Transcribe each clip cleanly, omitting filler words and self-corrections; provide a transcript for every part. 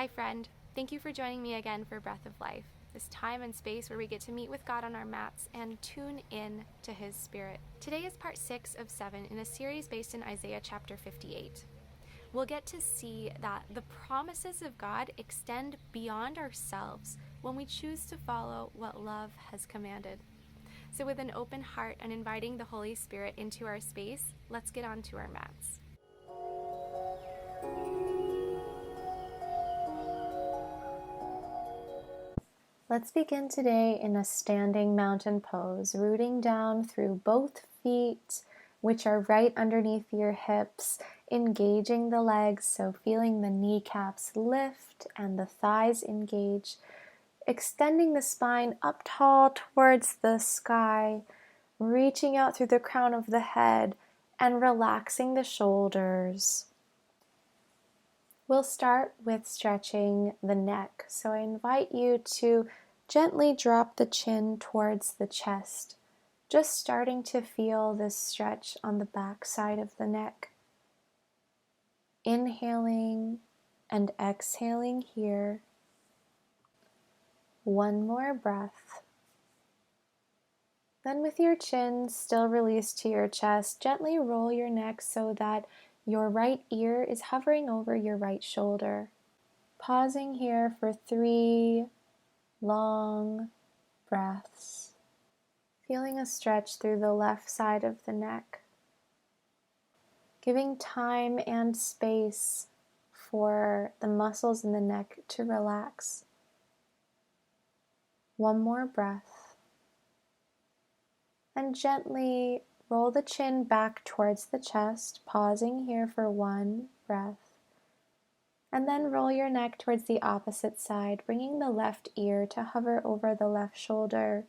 Hi friend, thank you for joining me again for Breath of Life, this time and space where we get to meet with God on our mats and tune in to His Spirit. Today is part 6 of 7 in a series based in Isaiah chapter 58. We'll get to see that the promises of God extend beyond ourselves when we choose to follow what love has commanded. So with an open heart and inviting the Holy Spirit into our space, let's get on to our mats. Let's begin today in a standing mountain pose, rooting down through both feet, which are right underneath your hips, engaging the legs, so feeling the kneecaps lift and the thighs engage, extending the spine up tall towards the sky, reaching out through the crown of the head and relaxing the shoulders. We'll start with stretching the neck. So I invite you to gently drop the chin towards the chest, just starting to feel this stretch on the back side of the neck. Inhaling and exhaling here. One more breath. Then with your chin still released to your chest, gently roll your neck so that your right ear is hovering over your right shoulder. Pausing here for 3 long breaths. Feeling a stretch through the left side of the neck. Giving time and space for the muscles in the neck to relax. One more breath. And gently roll the chin back towards the chest, pausing here for 1 breath. And then roll your neck towards the opposite side, bringing the left ear to hover over the left shoulder.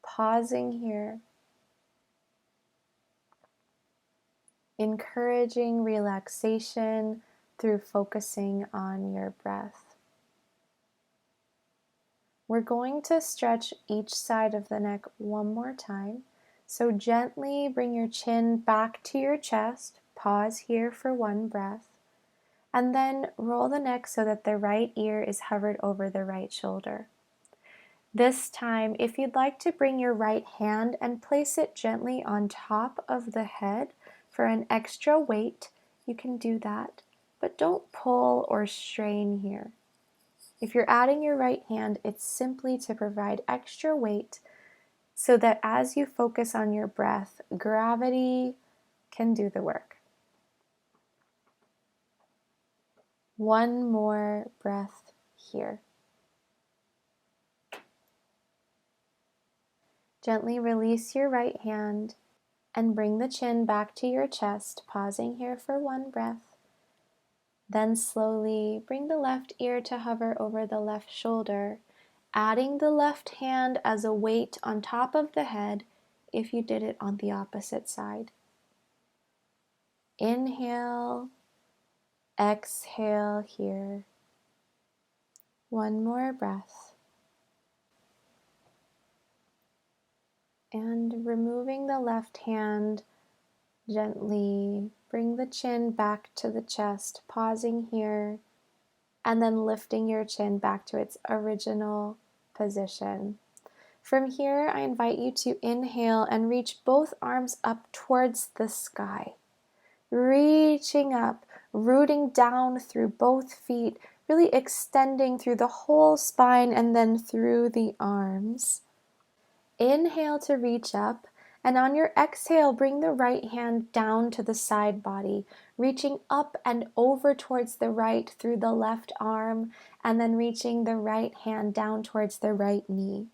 Pausing here. Encouraging relaxation through focusing on your breath. We're going to stretch each side of the neck one more time. So gently bring your chin back to your chest. Pause here for 1 breath. And then roll the neck so that the right ear is hovered over the right shoulder. This time, if you'd like to bring your right hand and place it gently on top of the head for an extra weight, you can do that, but don't pull or strain here. If you're adding your right hand, it's simply to provide extra weight so that as you focus on your breath, gravity can do the work. One more breath here. Gently release your right hand and bring the chin back to your chest, pausing here for 1 breath. Then slowly bring the left ear to hover over the left shoulder, adding the left hand as a weight on top of the head if you did it on the opposite side. Inhale, exhale here. One more breath. And removing the left hand, gently bring the chin back to the chest, pausing here, and then lifting your chin back to its original position. From here, I invite you to inhale and reach both arms up towards the sky. Reaching up, rooting down through both feet, really extending through the whole spine and then through the arms. Inhale to reach up, and on your exhale, bring the right hand down to the side body, reaching up and over towards the right through the left arm, and then reaching the right hand down towards the right knee.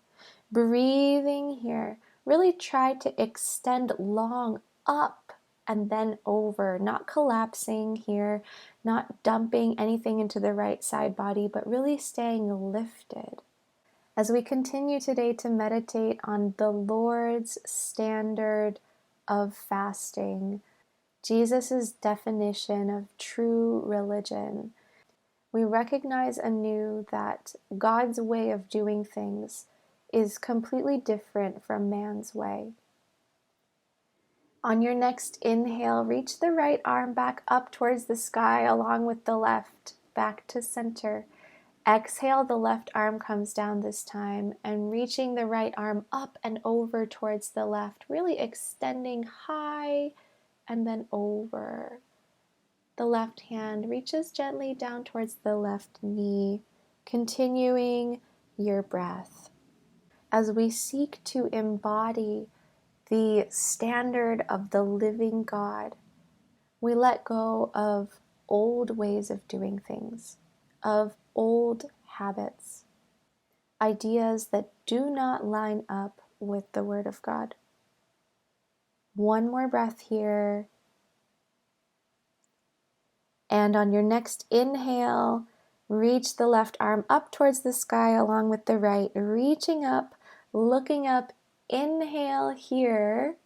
Breathing here, really try to extend long up and then over, not collapsing here, not dumping anything into the right side body, but really staying lifted. As we continue today to meditate on the Lord's standard of fasting, Jesus' definition of true religion, we recognize anew that God's way of doing things is completely different from man's way. On your next inhale, reach the right arm back up towards the sky along with the left. back to center. Exhale, the left arm comes down this time, and reaching the right arm up and over towards the left, really extending high and then over. The left hand reaches gently down towards the left knee, continuing your breath. As we seek to embody the standard of the living God, we let go of old ways of doing things, of old habits, ideas that do not line up with the Word of God. One more breath here. And on your next inhale, reach the left arm up towards the sky along with the right, reaching up, looking up. Inhale here.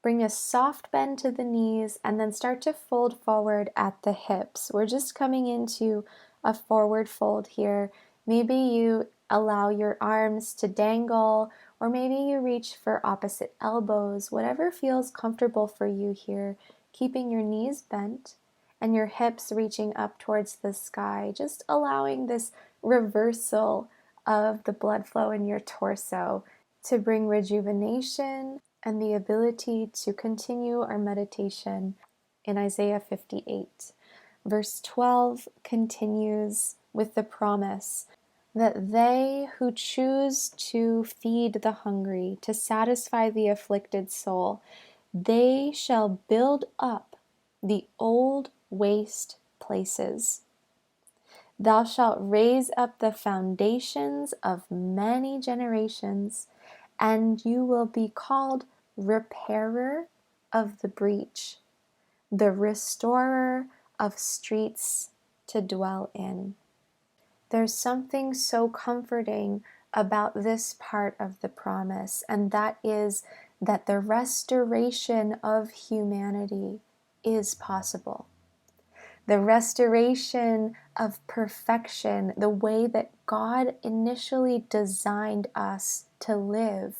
Bring a soft bend to the knees and then start to fold forward at the hips. We're just coming into a forward fold here. Maybe you allow your arms to dangle, or maybe you reach for opposite elbows, whatever feels comfortable for you here, keeping your knees bent and your hips reaching up towards the sky, just allowing this reversal of the blood flow in your torso to bring rejuvenation and the ability to continue our meditation in Isaiah 58. Verse 12 continues with the promise that they who choose to feed the hungry, to satisfy the afflicted soul, they shall build up the old waste places. Thou shalt raise up the foundations of many generations, and you will be called repairer of the breach, the restorer of streets to dwell in. There's something so comforting about this part of the promise, and that is that the restoration of humanity is possible. The restoration of perfection, the way that God initially designed us to live,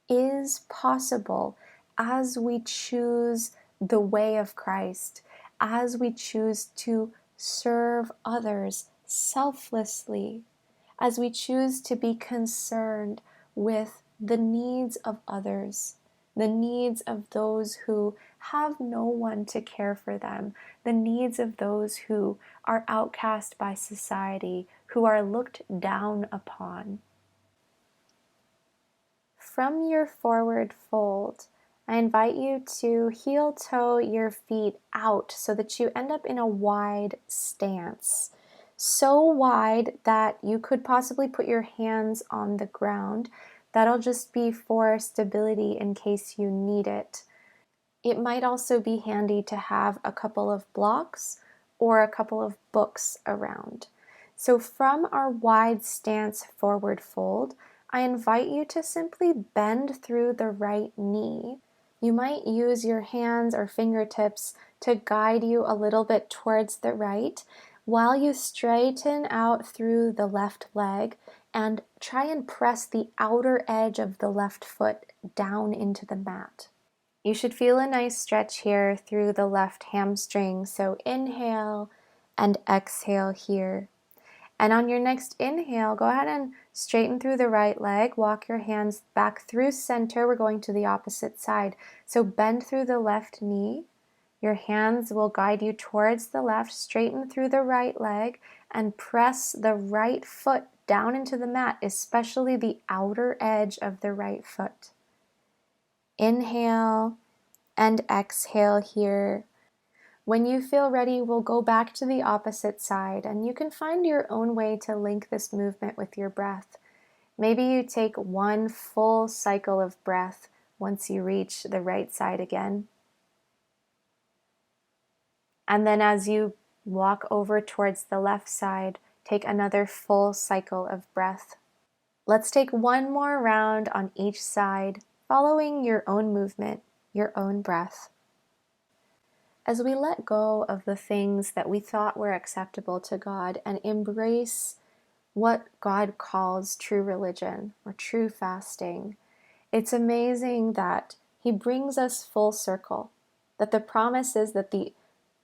is possible as we choose the way of Christ, as we choose to serve others selflessly, as we choose to be concerned with the needs of others, the needs of those who have no one to care for them, the needs of those who are outcast by society, who are looked down upon. From your forward fold, I invite you to heel toe your feet out so that you end up in a wide stance. So wide that you could possibly put your hands on the ground. That'll just be for stability in case you need it. It might also be handy to have a couple of blocks or a couple of books around. So from our wide stance forward fold, I invite you to simply bend through the right knee. You might use your hands or fingertips to guide you a little bit towards the right while you straighten out through the left leg and try and press the outer edge of the left foot down into the mat. You should feel a nice stretch here through the left hamstring. So inhale and exhale here. And on your next inhale, go ahead and straighten through the right leg. Walk your hands back through center. We're going to the opposite side. So bend through the left knee. Your hands will guide you towards the left. Straighten through the right leg and press the right foot down into the mat, especially the outer edge of the right foot. Inhale and exhale here. When you feel ready, we'll go back to the opposite side, and you can find your own way to link this movement with your breath. Maybe you take one full cycle of breath once you reach the right side again. And then as you walk over towards the left side, take another full cycle of breath. Let's take one more round on each side, following your own movement, your own breath. As we let go of the things that we thought were acceptable to God and embrace what God calls true religion or true fasting, it's amazing that He brings us full circle, that the promise is that the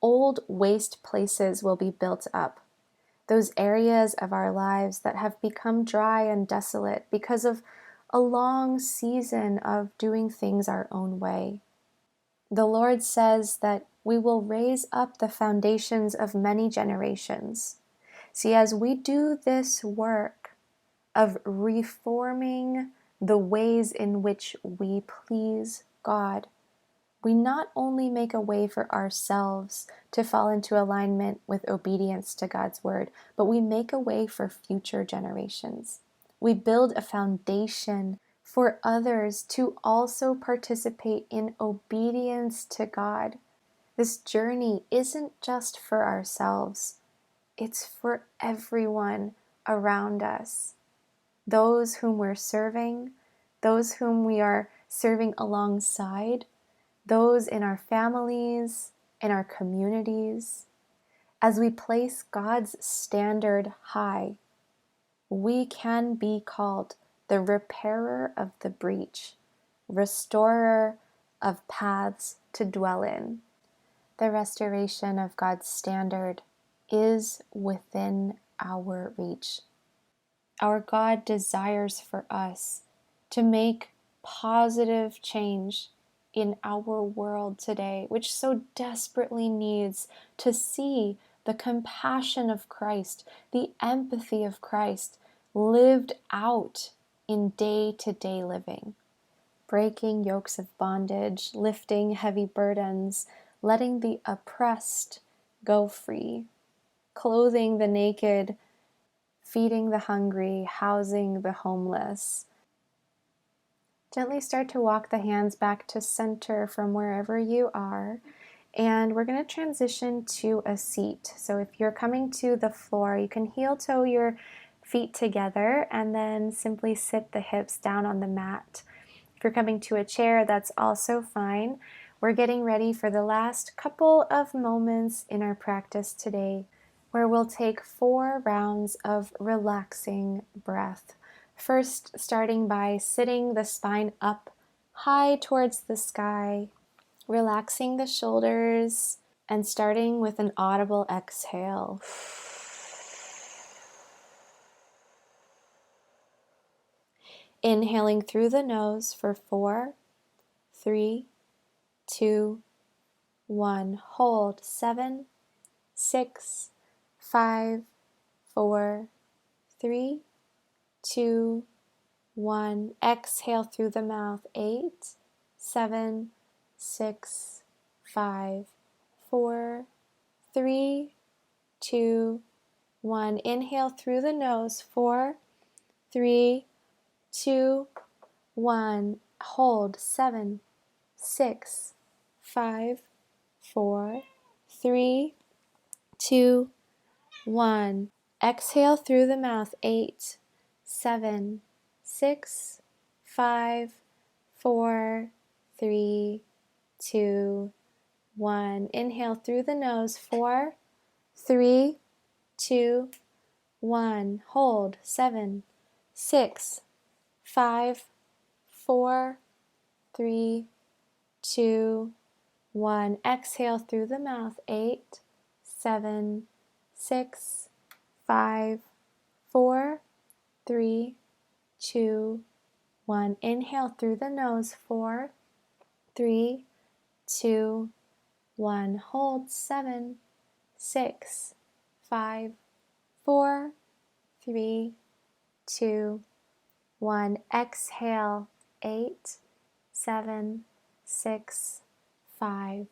old waste places will be built up. those areas of our lives that have become dry and desolate because of a long season of doing things our own way. The Lord says that we will raise up the foundations of many generations. See, as we do this work of reforming the ways in which we please God, we not only make a way for ourselves to fall into alignment with obedience to God's word, but we make a way for future generations. We build a foundation for others to also participate in obedience to God. This journey isn't just for ourselves, it's for everyone around us. Those whom we're serving, those whom we are serving alongside, those in our families, in our communities. As we place God's standard high, we can be called the repairer of the breach, restorer of paths to dwell in. The restoration of God's standard is within our reach. Our God desires for us to make positive change in our world today, which so desperately needs to see the compassion of Christ, the empathy of Christ lived out in day-to-day living. Breaking yokes of bondage, lifting heavy burdens, letting the oppressed go free, clothing the naked, feeding the hungry, housing the homeless. Gently start to walk the hands back to center from wherever you are. And we're going to transition to a seat. So if you're coming to the floor, you can heel toe your feet together and then simply sit the hips down on the mat. If you're coming to a chair, that's also fine. We're getting ready for the last couple of moments in our practice today, where we'll take 4 rounds of relaxing breath. First, starting by sitting the spine up high towards the sky, relaxing the shoulders, and starting with an audible exhale. Inhaling through the nose for 4, 3, 2, 1. Hold. 7, 6, 5, 4, 3, 2, 1. Exhale through the mouth. 8, 7, 6, 5, 4, 3, 2, 1. Inhale through the nose. 4, 3, 2, 1. Hold. 7, 6, 5, 4, 3, 2, 1. Exhale through the mouth. 8, 7, 6, 5, 4, 3, 2, 1. Inhale through the nose. 4, 3, 2, 1. Hold. 7, 6, 5, 4, 3, 2, 1. Exhale through the mouth. 8, 7, 6, 5, 4, 3, 2, 1. Inhale through the nose. 4, 3, 2, 1. Hold. 7, 6, 5, 4, 3, 2, 1. Exhale. 8, 7, 6, 5,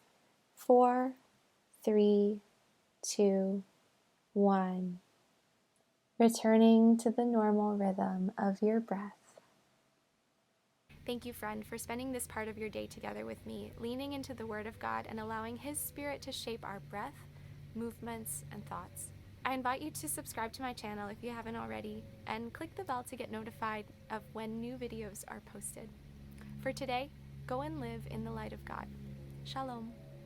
4, 3, 2, 1. Returning to the normal rhythm of your breath. Thank you, friend, for spending this part of your day together with me, leaning into the Word of God and allowing His Spirit to shape our breath, movements, and thoughts. I invite you to subscribe to my channel if you haven't already, and click the bell to get notified of when new videos are posted. For today, go and live in the light of God. Shalom.